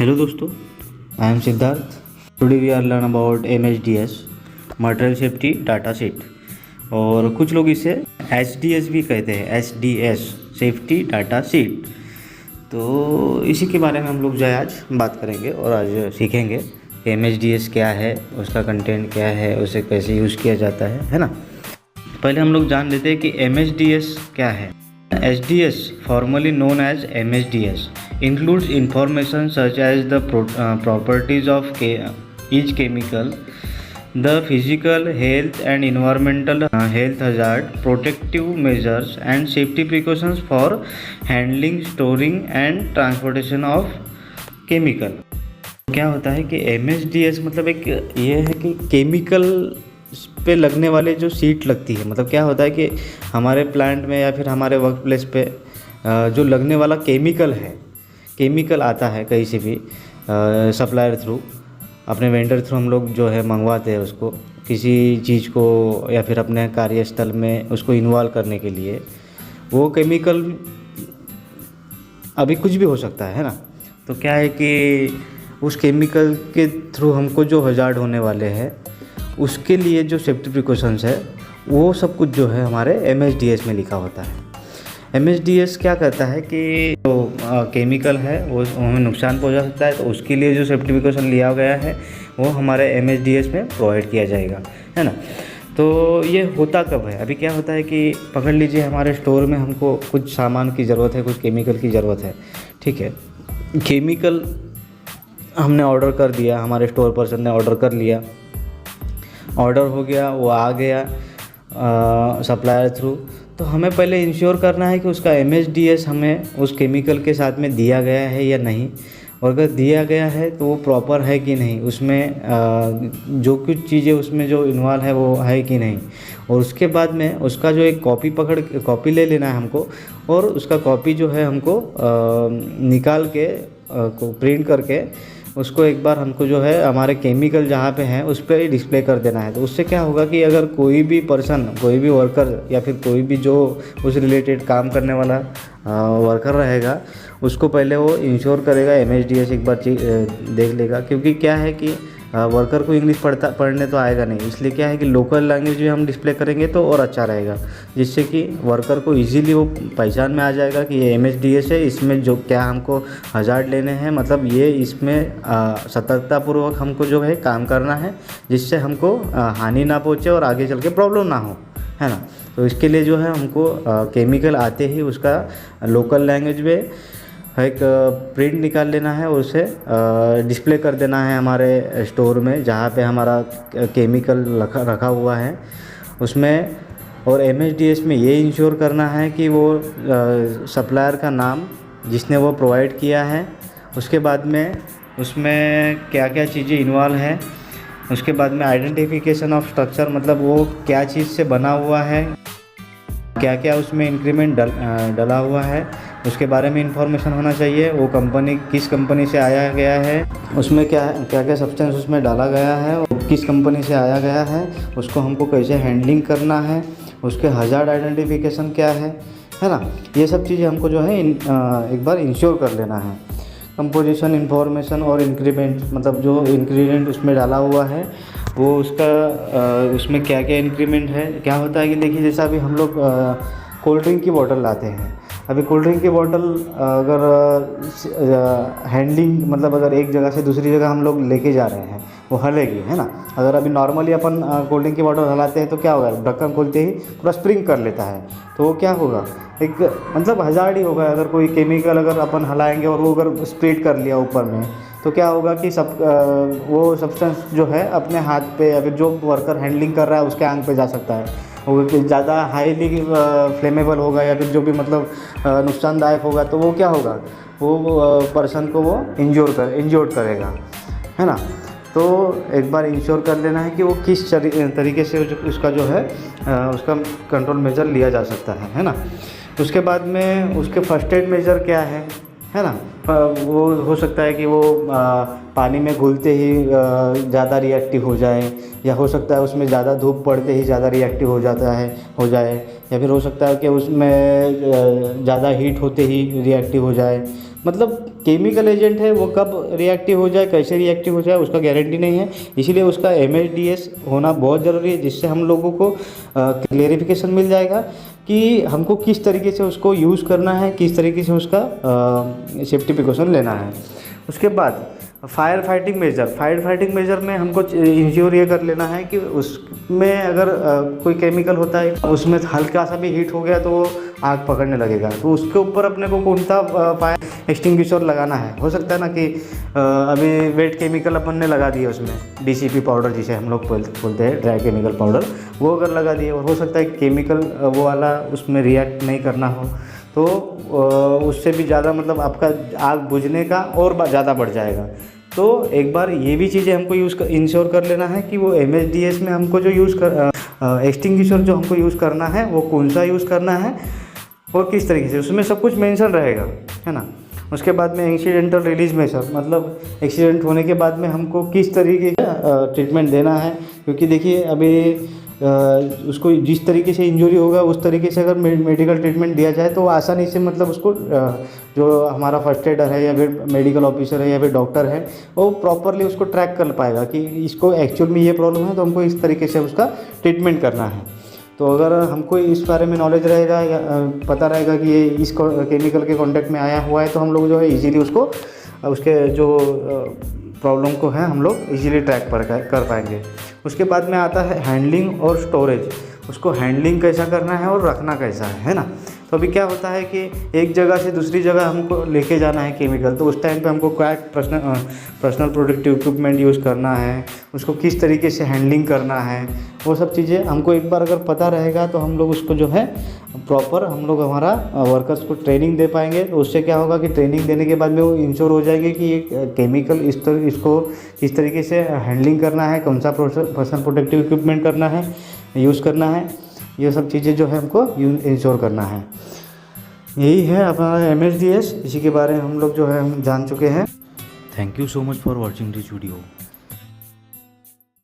Hello दोस्तों, I am Siddharth. Today we are learn about MHDS material safety data sheet, और कुछ लोग इसे HDS भी कहते हैं, SDS सेफ्टी डाटा शीट। तो इसी के बारे में हम लोग जो है आज बात करेंगे और आज सीखेंगे कि MHDS क्या है, उसका कंटेंट क्या है, उसे कैसे यूज़ किया जाता है ना। पहले हम लोग जान लेते हैं कि MHDS क्या है। HDS, formerly known as MHDS, includes information such as the properties of each chemical, the physical health and environmental health hazard, protective measures and safety precautions for handling, storing and transportation of chemical। क्या होता है कि MHDS मतलब एक ये है कि chemical पे लगने वाले जो सीट लगती है, मतलब क्या होता है कि हमारे प्लांट में या फिर हमारे वर्क प्लेस पे जो लगने वाला केमिकल है, केमिकल आता है कहीं से भी सप्लायर थ्रू, अपने वेंडर थ्रू हम लोग जो है मंगवाते हैं उसको किसी चीज़ को या फिर अपने कार्यस्थल में उसको इन्वॉल्व करने के लिए। वो केमिकल अभी कुछ भी हो सकता है ना। तो क्या है कि उस केमिकल के थ्रू हमको जो हजार्ड होने वाले हैं उसके लिए जो सेफ्टी प्रिकॉशंस है वो सब कुछ जो है हमारे MHDS में लिखा होता है। MHDS क्या कहता है कि जो केमिकल है वो हमें नुकसान पहुंचा सकता है, तो उसके लिए जो सेफ्टी प्रिकॉशन लिया गया है वो हमारे MHDS में प्रोवाइड किया जाएगा, है ना। तो ये होता कब है? अभी क्या होता है कि पकड़ लीजिए हमारे स्टोर में हमको कुछ सामान की ज़रूरत है, कुछ केमिकल की ज़रूरत है, ठीक है। केमिकल हमने ऑर्डर कर दिया, हमारे स्टोर पर्सन ने ऑर्डर कर लिया, ऑर्डर हो गया, वो आ गया सप्लायर थ्रू। तो हमें पहले इंश्योर करना है कि उसका MHDS हमें उस केमिकल के साथ में दिया गया है या नहीं, और अगर दिया गया है तो वो प्रॉपर है कि नहीं, उसमें जो कुछ चीज़ें उसमें जो इन्वॉल्व है वो है कि नहीं। और उसके बाद में उसका जो एक कॉपी ले लेना है हमको, और उसका कॉपी जो है हमको निकाल के प्रिंट करके उसको एक बार हमको जो है हमारे केमिकल जहाँ पे हैं उस पर डिस्प्ले कर देना है। तो उससे क्या होगा कि अगर कोई भी पर्सन, कोई भी वर्कर या फिर कोई भी जो उस रिलेटेड काम करने वाला वर्कर रहेगा, उसको पहले वो इंश्योर करेगा, MHDS एक बार देख लेगा। क्योंकि क्या है कि वर्कर को इंग्लिश पढ़ने तो आएगा नहीं, इसलिए क्या है कि लोकल लैंग्वेज में हम डिस्प्ले करेंगे तो और अच्छा रहेगा, जिससे कि वर्कर को इजीली वो पहचान में आ जाएगा कि ये MHDS है, इसमें जो क्या हमको हजार्ड लेने हैं, मतलब ये इसमें सतर्कतापूर्वक हमको जो है काम करना है, जिससे हमको हानि ना पहुँचे और आगे चल के प्रॉब्लम ना हो, है ना। तो इसके लिए जो है हमको केमिकल आते ही उसका लोकल लैंग्वेज में एक प्रिंट निकाल लेना है और उसे डिस्प्ले कर देना है हमारे स्टोर में जहाँ पे हमारा केमिकल रखा हुआ है उसमें। और MHDS में ये इंश्योर करना है कि वो सप्लायर का नाम जिसने वो प्रोवाइड किया है, उसके बाद में उसमें क्या क्या चीज़ें इन्वॉल्व हैं, उसके बाद में आइडेंटिफिकेशन ऑफ स्ट्रक्चर, मतलब वो क्या चीज़ से बना हुआ है, क्या क्या उसमें इंक्रीमेंट डला हुआ है, उसके बारे में इंफॉर्मेशन होना चाहिए। वो कंपनी किस कंपनी से आया गया है, उसमें क्या क्या सब्सटेंस उसमें डाला गया है, और किस कंपनी से आया गया है, उसको हमको कैसे हैंडलिंग करना है, उसके हजार्ड आइडेंटिफिकेशन क्या है ना। ये सब चीज़ें हमको जो है एक बार इंश्योर कर लेना है। कंपोजिशन इन्फॉर्मेशन और इंक्रीमेंट, मतलब जो इंग्रेडिएंट उसमें डाला हुआ है वो उसका उसमें क्या क्या इंक्रीमेंट है। क्या होता है कि देखिए, जैसा अभी हम लोग कोल्ड ड्रिंक की बोतल लाते हैं, अभी कोल्ड ड्रिंक की बोतल अगर हैंडलिंग, मतलब अगर एक जगह से दूसरी जगह हम लोग लेके जा रहे हैं वो हलेगी, है ना। अगर अभी नॉर्मली अपन कोल्ड ड्रिंक की बोतल हलाते हैं तो क्या होगा, ढक्कन खोलते ही पूरा स्प्रिंग कर लेता है, तो वो क्या होगा, एक मतलब हजार्ड ही होगा। अगर कोई केमिकल अगर अपन हलाएंगे और वो अगर स्प्रेड कर लिया ऊपर में, तो क्या होगा कि वो सब्सटेंस जो है अपने हाथ पे या फिर जो वर्कर हैंडलिंग कर रहा है उसके आंग पे जा सकता है, वो ज़्यादा हाईली फ्लेमेबल होगा या फिर जो भी मतलब नुकसानदायक होगा, तो वो क्या होगा, वो पर्सन को वो इंजोर्ड करेगा, है ना। तो एक बार इंश्योर कर लेना है कि वो किस तरीके से उसका जो है उसका कंट्रोल मेजर लिया जा सकता है ना। उसके बाद में उसके फर्स्ट एड मेजर क्या है ना। वो हो सकता है कि वो पानी में घुलते ही ज़्यादा रिएक्टिव हो जाए, या हो सकता है उसमें ज़्यादा धूप पड़ते ही ज़्यादा रिएक्टिव हो जाए, या फिर हो सकता है कि उसमें ज़्यादा हीट होते ही रिएक्टिव हो जाए। मतलब केमिकल एजेंट है, वो कब रिएक्टिव हो जाए, कैसे रिएक्टिव हो जाए, उसका गारंटी नहीं है। इसीलिए उसका MHDS होना बहुत ज़रूरी है, जिससे हम लोगों को क्लेरिफिकेशन मिल जाएगा कि हमको किस तरीके से उसको यूज़ करना है, किस तरीके से उसका सेफ्टी प्रिकॉशन लेना है। उसके बाद फायर फाइटिंग मेजर में हमको इंश्योर ये कर लेना है कि उसमें अगर कोई केमिकल होता है, उसमें हल्का सा भी हीट हो गया तो वो आग पकड़ने लगेगा, तो उसके ऊपर अपने को कौन सा फायर एक्सटिंग्विशर लगाना है। हो सकता है ना कि अभी वेट केमिकल अपन ने लगा दिया उसमें, DCP पाउडर जिसे हम लोग बोलते हैं, ड्राई केमिकल पाउडर, वो अगर लगा दिए और हो सकता है केमिकल वो वाला उसमें रिएक्ट नहीं करना हो, तो उससे भी ज़्यादा मतलब आपका आग बुझने का और ज़्यादा बढ़ जाएगा। तो एक बार ये भी चीज़ें हमको इंश्योर कर लेना है कि वो MHDS में हमको जो एक्सटिंग्विशर जो हमको यूज़ करना है वो कौन सा यूज़ करना है और किस तरीके से, उसमें सब कुछ मेंशन रहेगा, है ना। उसके बाद में एक्सीडेंटल रिलीज मेजर, मतलब एक्सीडेंट होने के बाद में हमको किस तरीके का ट्रीटमेंट देना है, क्योंकि देखिए अभी उसको जिस तरीके से इंजरी होगा उस तरीके से अगर मेडिकल ट्रीटमेंट दिया जाए तो आसानी से मतलब उसको जो हमारा फर्स्ट एडर है या फिर मेडिकल ऑफिसर है या फिर डॉक्टर है, वो प्रॉपरली उसको ट्रैक कर पाएगा कि इसको एक्चुअल में ये प्रॉब्लम है, तो हमको इस तरीके से उसका ट्रीटमेंट करना है। तो अगर हमको इस बारे में नॉलेज रहेगा या पता रहेगा कि ये इस केमिकल के कॉन्टैक्ट में आया हुआ है, तो हम लोग जो है इजीली उसको उसके जो प्रॉब्लम को है हम लोग इजीली ट्रैक कर पाएंगे। उसके बाद में आता है हैंडलिंग और स्टोरेज, उसको हैंडलिंग कैसा करना है और रखना कैसा है ना। तो अभी क्या होता है कि एक जगह से दूसरी जगह हमको लेके जाना है केमिकल, तो उस टाइम पे हमको क्या पर्सनल प्रोटेक्टिव इक्विपमेंट यूज़ करना है, उसको किस तरीके से हैंडलिंग करना है, वो सब चीज़ें हमको एक बार अगर पता रहेगा तो हम लोग उसको जो है प्रॉपर हम लोग हमारा वर्कर्स को ट्रेनिंग दे पाएंगे। तो उससे क्या होगा कि ट्रेनिंग देने के बाद में वो इंश्योर हो जाएंगे कि ये केमिकल इसको किस तरीके से हैंडलिंग करना है, कौन सा पर्सनल प्रोटेक्टिव इक्विपमेंट करना है, यूज़ करना है, ये सब चीज़ें जो है हमको इंश्योर करना है। यही है अपना MHDS, इसी के बारे में हम लोग जो है हम जान चुके हैं। Thank you so much for watching this video.